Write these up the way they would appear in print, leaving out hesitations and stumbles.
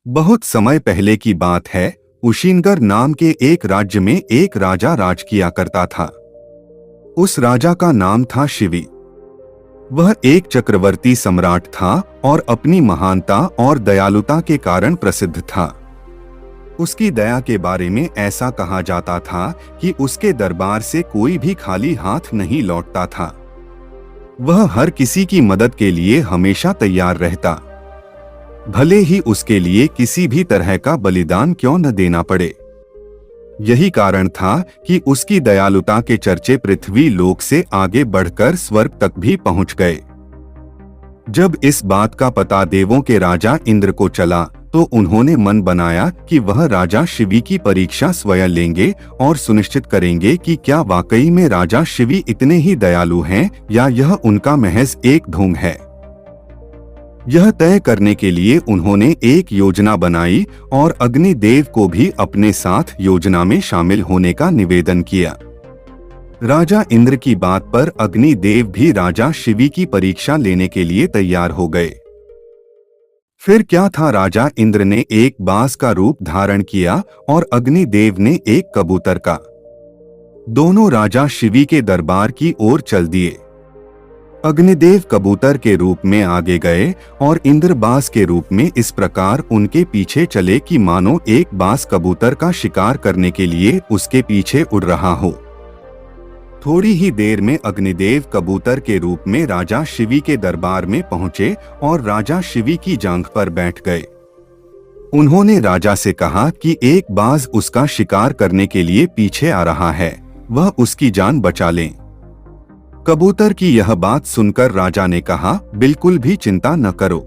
बहुत समय पहले की बात है। उशिनगर नाम के एक राज्य में एक राजा राज किया करता था। उस राजा का नाम था शिवी। वह एक चक्रवर्ती सम्राट था और अपनी महानता और दयालुता के कारण प्रसिद्ध था। उसकी दया के बारे में ऐसा कहा जाता था कि उसके दरबार से कोई भी खाली हाथ नहीं लौटता था। वह हर किसी की मदद के लिए हमेशा तैयार रहता, भले ही उसके लिए किसी भी तरह का बलिदान क्यों न देना पड़े। यही कारण था कि उसकी दयालुता के चर्चे पृथ्वी लोक से आगे बढ़कर स्वर्ग तक भी पहुंच गए। जब इस बात का पता देवों के राजा इंद्र को चला तो उन्होंने मन बनाया कि वह राजा शिवी की परीक्षा स्वयं लेंगे और सुनिश्चित करेंगे कि क्या वाकई में राजा शिवी इतने ही दयालु हैं या यह उनका महज एक ढोंग है। यह तय करने के लिए उन्होंने एक योजना बनाई और अग्निदेव को भी अपने साथ योजना में शामिल होने का निवेदन किया। राजा इंद्र की बात पर अग्निदेव भी राजा शिवी की परीक्षा लेने के लिए तैयार हो गए। फिर क्या था, राजा इंद्र ने एक बाज का रूप धारण किया और अग्निदेव ने एक कबूतर का। दोनों राजा शिवी के दरबार की ओर चल दिए। अग्निदेव कबूतर के रूप में आगे गए और इंद्र बाज के रूप में इस प्रकार उनके पीछे चले कि मानो एक बाज कबूतर का शिकार करने के लिए उसके पीछे उड़ रहा हो। थोड़ी ही देर में अग्निदेव कबूतर के रूप में राजा शिवी के दरबार में पहुंचे और राजा शिवी की जांघ पर बैठ गए। उन्होंने राजा से कहा कि एक बाज उसका शिकार करने के लिए पीछे आ रहा है, वह उसकी जान बचा लें। कबूतर की यह बात सुनकर राजा ने कहा, बिल्कुल भी चिंता न करो,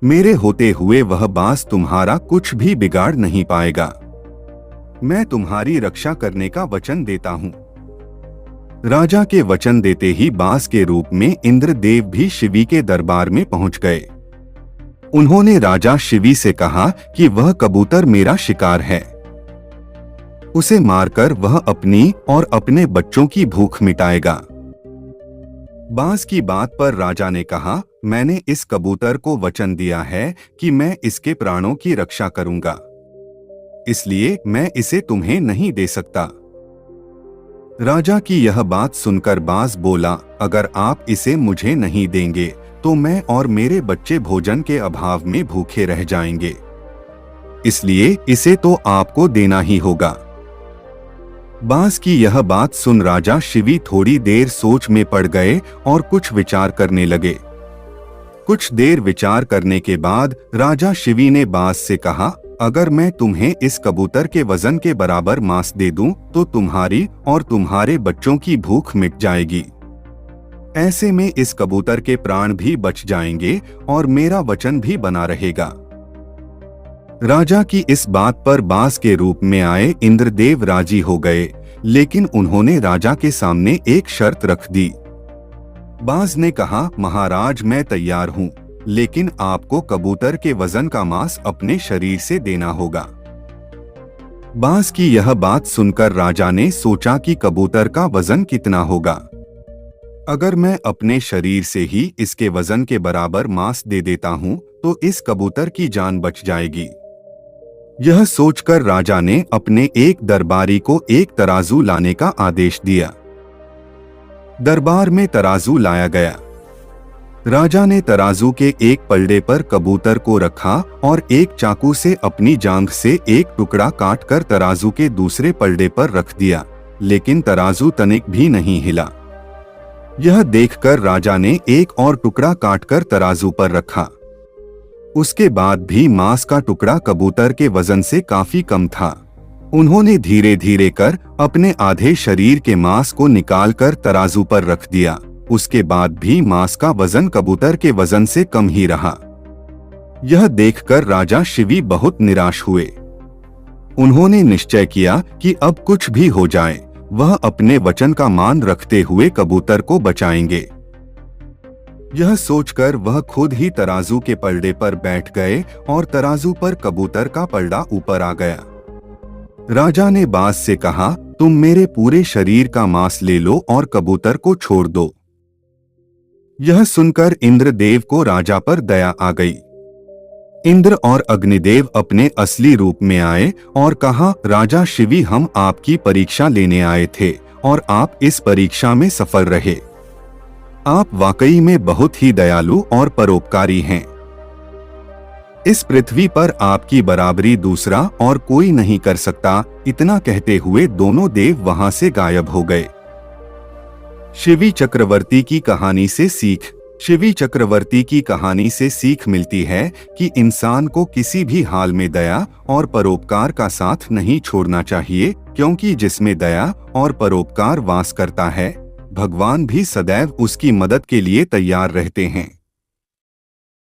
मेरे होते हुए वह बाज तुम्हारा कुछ भी बिगाड़ नहीं पाएगा। मैं तुम्हारी रक्षा करने का वचन देता हूँ। राजा के वचन देते ही बाज के रूप में इंद्रदेव भी शिवी के दरबार में पहुंच गए। उन्होंने राजा शिवी से कहा कि वह कबूतर मेरा शिकार है, उसे मारकर वह अपनी और अपने बच्चों की भूख मिटाएगा। बाज की बात पर राजा ने कहा, मैंने इस कबूतर को वचन दिया है कि मैं इसके प्राणों की रक्षा करूंगा, इसलिए मैं इसे तुम्हें नहीं दे सकता। राजा की यह बात सुनकर बाज बोला, अगर आप इसे मुझे नहीं देंगे तो मैं और मेरे बच्चे भोजन के अभाव में भूखे रह जाएंगे, इसलिए इसे तो आपको देना ही होगा। बाज की यह बात सुन राजा शिवी थोड़ी देर सोच में पड़ गए और कुछ विचार करने लगे। कुछ देर विचार करने के बाद राजा शिवी ने बाज से कहा, अगर मैं तुम्हें इस कबूतर के वजन के बराबर मांस दे दूं तो तुम्हारी और तुम्हारे बच्चों की भूख मिट जाएगी। ऐसे में इस कबूतर के प्राण भी बच जाएंगे और मेरा वचन भी बना रहेगा। राजा की इस बात पर बाज के रूप में आए इंद्रदेव राजी हो गए, लेकिन उन्होंने राजा के सामने एक शर्त रख दी। बाज ने कहा, महाराज मैं तैयार हूँ, लेकिन आपको कबूतर के वजन का मांस अपने शरीर से देना होगा। बाज की यह बात सुनकर राजा ने सोचा कि कबूतर का वजन कितना होगा। अगर मैं अपने शरीर से ही इसके वजन के बराबर मांस दे देता हूँ तो इस कबूतर की जान बच जाएगी। यह सोचकर राजा ने अपने एक दरबारी को एक तराजू लाने का आदेश दिया। दरबार में तराजू लाया गया। राजा ने तराजू के एक पलड़े पर कबूतर को रखा और एक चाकू से अपनी जांघ से एक टुकड़ा काटकर तराजू के दूसरे पलड़े पर रख दिया, लेकिन तराजू तनिक भी नहीं हिला। यह देखकर राजा ने एक और टुकड़ा काटकर तराजू पर रखा। उसके बाद भी मांस का टुकड़ा कबूतर के वजन से काफी कम था। उन्होंने धीरे धीरे कर अपने आधे शरीर के मांस को निकालकर तराजू पर रख दिया। उसके बाद भी मांस का वजन कबूतर के वजन से कम ही रहा। यह देखकर राजा शिवी बहुत निराश हुए। उन्होंने निश्चय किया कि अब कुछ भी हो जाए वह अपने वचन का मान रखते हुए कबूतर को बचाएंगे। यह सोचकर वह खुद ही तराजू के पलड़े पर बैठ गए और तराजू पर कबूतर का पलड़ा ऊपर आ गया। राजा ने बाज से कहा, तुम मेरे पूरे शरीर का मांस ले लो और कबूतर को छोड़ दो। यह सुनकर इंद्रदेव को राजा पर दया आ गई। इंद्र और अग्निदेव अपने असली रूप में आए और कहा, राजा शिवी, हम आपकी परीक्षा लेने आए थे और आप इस परीक्षा में सफल रहे। आप वाकई में बहुत ही दयालु और परोपकारी हैं। इस पृथ्वी पर आपकी बराबरी दूसरा और कोई नहीं कर सकता। इतना कहते हुए दोनों देव वहां से गायब हो गए। शिवी चक्रवर्ती की कहानी से सीख। शिवी चक्रवर्ती की कहानी से सीख मिलती है कि इंसान को किसी भी हाल में दया और परोपकार का साथ नहीं छोड़ना चाहिए, क्योंकि जिसमें दया और परोपकार वास करता है, भगवान भी सदैव उसकी मदद के लिए तैयार रहते हैं।